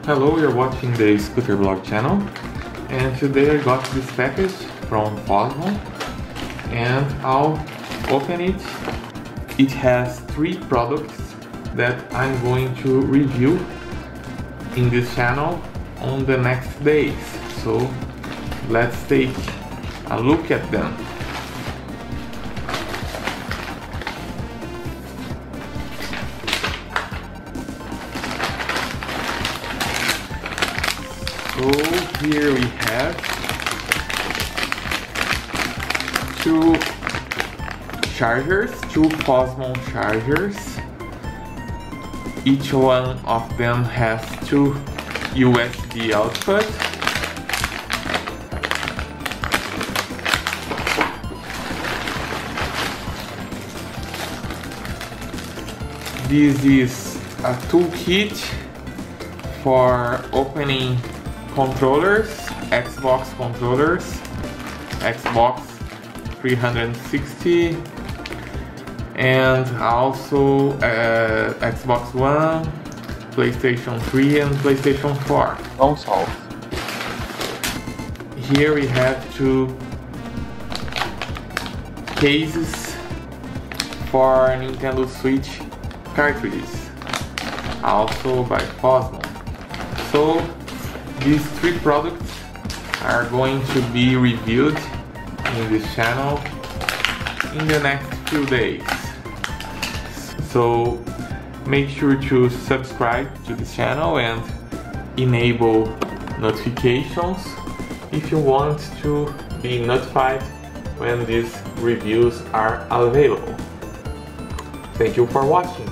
Hello, you're watching the Scooter blog channel, and today I got this package from Fosmon and I'll open it. It has 3 products that I'm going to review in this channel on the next days. So let's take a look at them. So here we have 2 chargers, 2 Fosmon chargers. Each one of them has 2 USB outputs. This is a toolkit for opening controllers, Xbox controllers, Xbox 360 and also Xbox One, PlayStation 3 and PlayStation 4 consoles. Here we have 2 cases for Nintendo Switch cartridges, also by Fosmon. So these 3 products are going to be reviewed in this channel in the next few days. So make sure to subscribe to this channel and enable notifications if you want to be notified when these reviews are available. Thank you for watching.